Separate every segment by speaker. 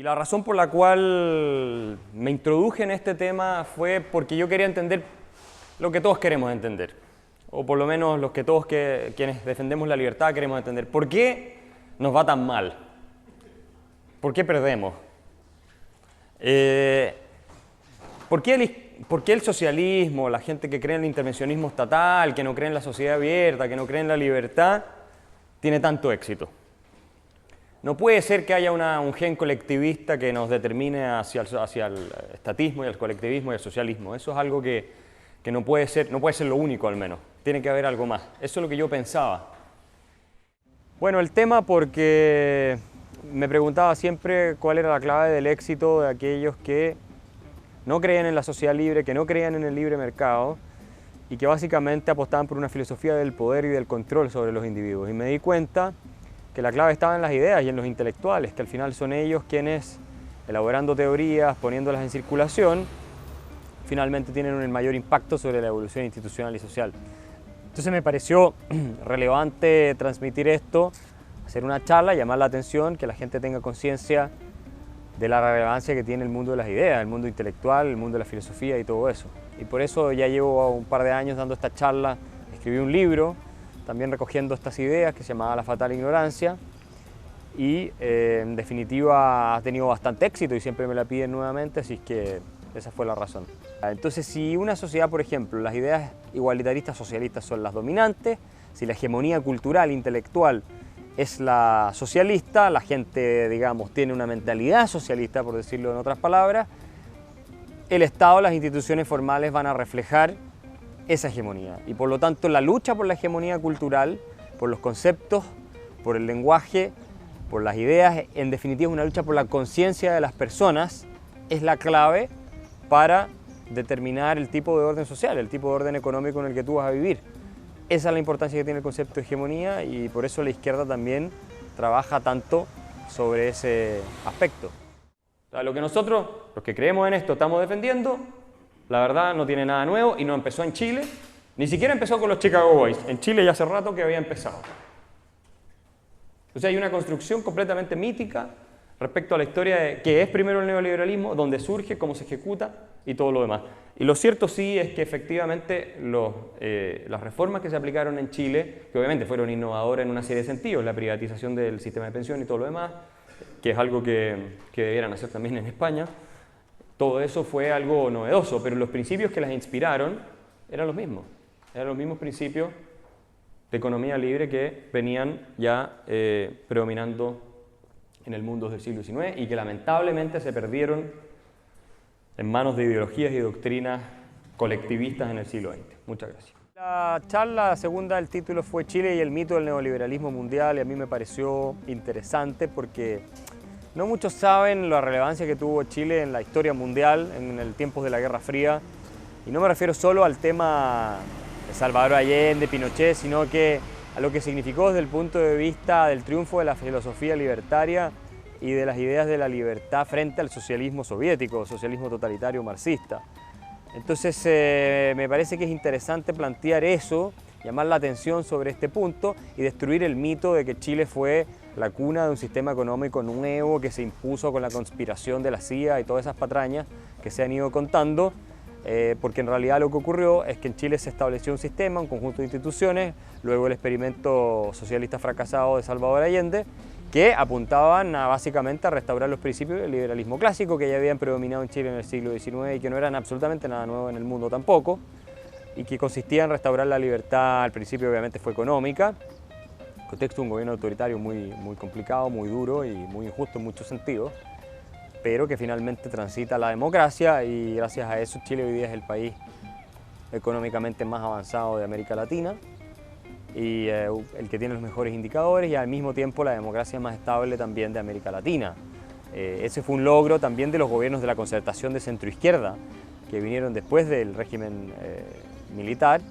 Speaker 1: la razón por la cual me introduje en este tema fue porque yo quería entender lo que todos queremos entender, o por lo menos los que todos quienes defendemos la libertad queremos entender. ¿Por qué nos va tan mal? ¿Por qué perdemos? ¿Por qué el socialismo, la gente que cree en el intervencionismo estatal, que no cree en la sociedad abierta, que no cree en la libertad, tiene tanto éxito? No puede ser que haya un gen colectivista que nos determine hacia el estatismo y el colectivismo y el socialismo. Eso es algo que no puede ser lo único, al menos. Tiene que haber algo más. Eso es lo que yo pensaba. Bueno, el tema, porque me preguntaba siempre cuál era la clave del éxito de aquellos que no creían en la sociedad libre, que no creían en el libre mercado y que básicamente apostaban por una filosofía del poder y del control sobre los individuos. Y me di cuenta que la clave estaba en las ideas y en los intelectuales, que al final son ellos quienes, elaborando teorías, poniéndolas en circulación, finalmente tienen un mayor impacto sobre la evolución institucional y social. Entonces me pareció relevante transmitir esto, hacer una charla, llamar la atención, que la gente tenga conciencia de la relevancia que tiene el mundo de las ideas, el mundo intelectual, el mundo de la filosofía y todo eso. Y por eso ya llevo un par de años dando esta charla, escribí un libro, también recogiendo estas ideas que se llamaba La fatal ignorancia y en definitiva ha tenido bastante éxito y siempre me la piden nuevamente, así que esa fue la razón. Entonces, si una sociedad, por ejemplo, las ideas igualitaristas socialistas son las dominantes, si la hegemonía cultural, intelectual es la socialista, la gente, digamos, tiene una mentalidad socialista, por decirlo en otras palabras, el Estado, las instituciones formales van a reflejar esa hegemonía. Y por lo tanto, la lucha por la hegemonía cultural, por los conceptos, por el lenguaje, por las ideas, en definitiva es una lucha por la conciencia de las personas, es la clave para determinar el tipo de orden social, el tipo de orden económico en el que tú vas a vivir. Esa es la importancia que tiene el concepto de hegemonía y por eso la izquierda también trabaja tanto sobre ese aspecto. O sea, lo que nosotros, los que creemos en esto, estamos defendiendo, la verdad no tiene nada nuevo y no empezó en Chile, ni siquiera empezó con los Chicago Boys. En Chile ya hace rato que había empezado. O sea, hay una construcción completamente mítica respecto a la historia de qué es primero el neoliberalismo, dónde surge, cómo se ejecuta y todo lo demás. Y lo cierto sí es que efectivamente las reformas que se aplicaron en Chile, que obviamente fueron innovadoras en una serie de sentidos, la privatización del sistema de pensión y todo lo demás, que es algo que debieran hacer también en España, todo eso fue algo novedoso, pero los principios que las inspiraron eran los mismos principios de economía libre que venían ya predominando en el mundo del siglo XIX y que lamentablemente se perdieron en manos de ideologías y doctrinas colectivistas en el siglo XX. Muchas gracias. La charla segunda del título fue Chile y el mito del neoliberalismo mundial y a mí me pareció interesante porque no muchos saben la relevancia que tuvo Chile en la historia mundial en el tiempos de la Guerra Fría y no me refiero solo al tema de Salvador Allende, Pinochet, sino que a lo que significó desde el punto de vista del triunfo de la filosofía libertaria y de las ideas de la libertad frente al socialismo soviético, socialismo totalitario marxista. Entonces me parece que es interesante plantear eso, llamar la atención sobre este punto y destruir el mito de que Chile fue la cuna de un sistema económico nuevo que se impuso con la conspiración de la CIA y todas esas patrañas que se han ido contando, porque en realidad lo que ocurrió es que en Chile se estableció un sistema, un conjunto de instituciones, luego el experimento socialista fracasado de Salvador Allende, que apuntaban básicamente a restaurar los principios del liberalismo clásico que ya habían predominado en Chile en el siglo XIX y que no eran absolutamente nada nuevo en el mundo tampoco, y que consistía en restaurar la libertad. Al principio obviamente fue económica, contexto de un gobierno autoritario muy complicado, muy duro y muy injusto en muchos sentidos, pero que finalmente transita la democracia y gracias a eso Chile hoy día es el país económicamente más avanzado de América Latina y el que tiene los mejores indicadores y al mismo tiempo la democracia más estable también de América Latina. Ese fue un logro también de los gobiernos de la concertación de centroizquierda que vinieron después del régimen militar,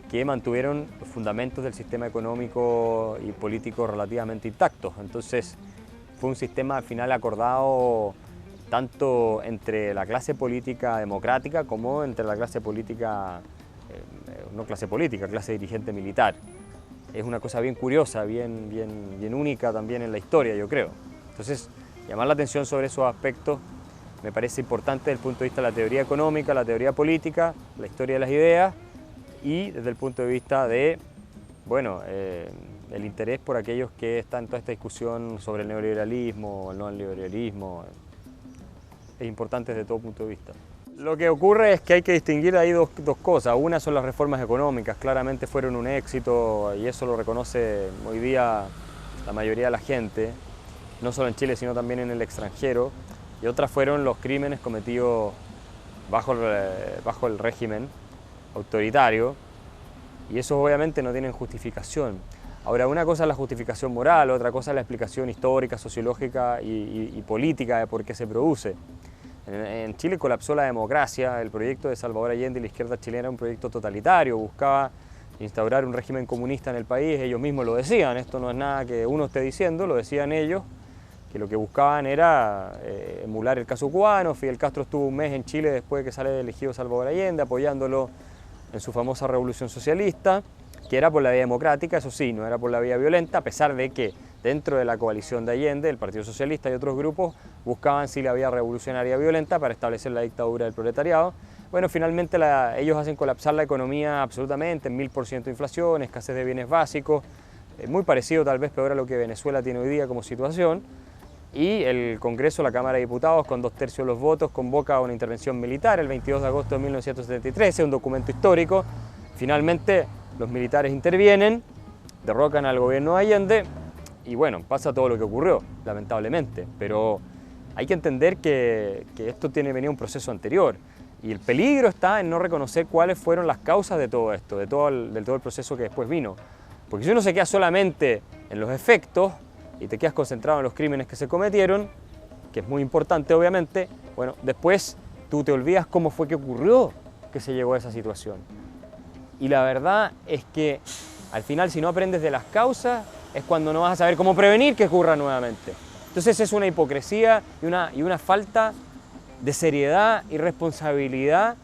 Speaker 1: que mantuvieron los fundamentos del sistema económico y político relativamente intactos. Entonces fue un sistema al final acordado tanto entre la clase política democrática como entre la clase política, no clase política, clase dirigente militar. Es una cosa bien curiosa, bien única también en la historia, yo creo. Entonces Llamar la atención sobre esos aspectos me parece importante desde el punto de vista de la teoría económica, la teoría política, la historia de las ideas y desde el punto de vista de, bueno, el interés por aquellos que están en toda esta discusión sobre el neoliberalismo, el no neoliberalismo. Es importante desde todo punto de vista. Lo que ocurre es que hay que distinguir ahí dos cosas. Una son las reformas económicas, claramente fueron un éxito y eso lo reconoce hoy día la mayoría de la gente, no solo en Chile sino también en el extranjero. Y otras fueron los crímenes cometidos bajo el régimen autoritario y esos obviamente no tienen justificación. Ahora, una cosa es la justificación moral, otra cosa es la explicación histórica, sociológica y política de por qué se produce. En Chile colapsó la democracia, el proyecto de Salvador Allende y la izquierda chilena era un proyecto totalitario, buscaba instaurar un régimen comunista en el país, ellos mismos lo decían, esto no es nada que uno esté diciendo, lo decían ellos, que lo que buscaban era emular el caso cubano. Fidel Castro estuvo un mes en Chile después de que sale elegido Salvador Allende, apoyándolo en su famosa revolución socialista, que era por la vía democrática, eso sí, no era por la vía violenta, a pesar de que dentro de la coalición de Allende, el Partido Socialista y otros grupos buscaban sí la vía revolucionaria violenta para establecer la dictadura del proletariado. Bueno, finalmente ellos hacen colapsar la economía absolutamente, en 1000% de inflación, escasez de bienes básicos, muy parecido tal vez peor a lo que Venezuela tiene hoy día como situación. Y el Congreso, la Cámara de Diputados, con 2/3 de los votos, convoca una intervención militar el 22 de agosto de 1973, es un documento histórico. Finalmente los militares intervienen, derrocan al gobierno de Allende y bueno, pasa todo lo que ocurrió, lamentablemente. Pero hay que entender que esto venía un proceso anterior y el peligro está en no reconocer cuáles fueron las causas de todo esto, de todo el proceso que después vino. Porque si uno se queda solamente en los efectos, y te quedas concentrado en los crímenes que se cometieron, que es muy importante obviamente, bueno, después tú te olvidas cómo fue que ocurrió que se llegó a esa situación. Y la verdad es que al final si no aprendes de las causas es cuando no vas a saber cómo prevenir que ocurra nuevamente. Entonces es una hipocresía y una falta de seriedad y responsabilidad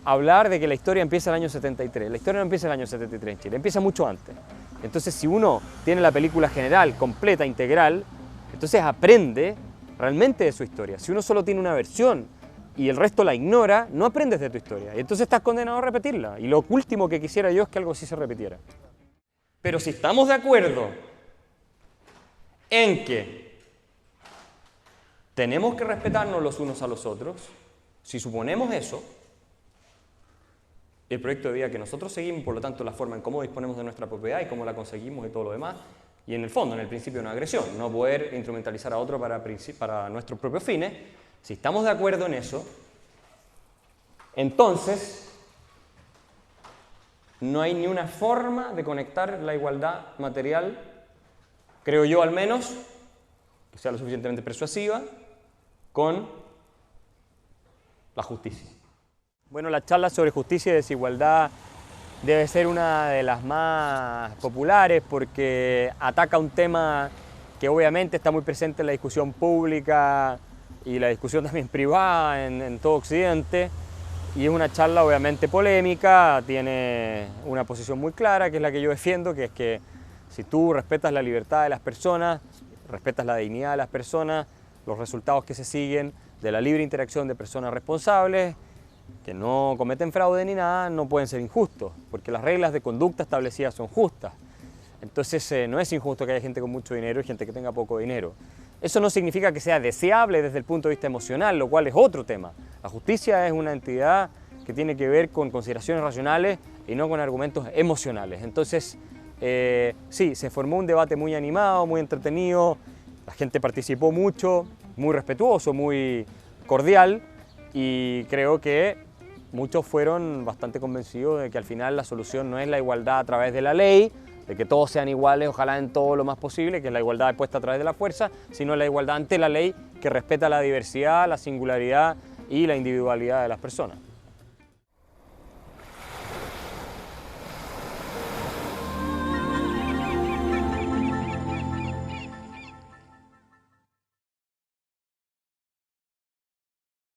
Speaker 1: hablar de que la historia empieza en el año 73. La historia no empieza en el año 73 en Chile, empieza mucho antes. Entonces, si uno tiene la película general, completa, integral, entonces aprende realmente de su historia. Si uno solo tiene una versión y el resto la ignora, no aprendes de tu historia. Y entonces estás condenado a repetirla. Y lo último que quisiera yo es que algo así se repitiera. Pero si estamos de acuerdo en que tenemos que respetarnos los unos a los otros, si suponemos eso, el proyecto de vida que nosotros seguimos, por lo tanto la forma en cómo disponemos de nuestra propiedad y cómo la conseguimos y todo lo demás, y en el fondo, en el principio de una agresión, no poder instrumentalizar a otro para nuestros propios fines, si estamos de acuerdo en eso, entonces no hay ni una forma de conectar la igualdad material, creo yo al menos, que sea lo suficientemente persuasiva, con la justicia. Bueno, la charla sobre justicia y desigualdad debe ser una de las más populares porque ataca un tema que obviamente está muy presente en la discusión pública y la discusión también privada en todo Occidente, y es una charla obviamente polémica, tiene una posición muy clara que es la que yo defiendo, que es que si tú respetas la libertad de las personas, respetas la dignidad de las personas, los resultados que se siguen de la libre interacción de personas responsables, que no cometen fraude ni nada, no pueden ser injustos, porque las reglas de conducta establecidas son justas. Entonces no es injusto que haya gente con mucho dinero y gente que tenga poco dinero. Eso no significa que sea deseable desde el punto de vista emocional, lo cual es otro tema. La justicia es una entidad que tiene que ver con consideraciones racionales y no con argumentos emocionales. Entonces, sí, se formó un debate muy animado, muy entretenido, la gente participó mucho, muy respetuoso, muy cordial, y creo que muchos fueron bastante convencidos de que al final la solución no es la igualdad a través de la ley, de que todos sean iguales, ojalá en todo lo más posible, que es la igualdad puesta a través de la fuerza, sino la igualdad ante la ley que respeta la diversidad, la singularidad y la individualidad de las personas.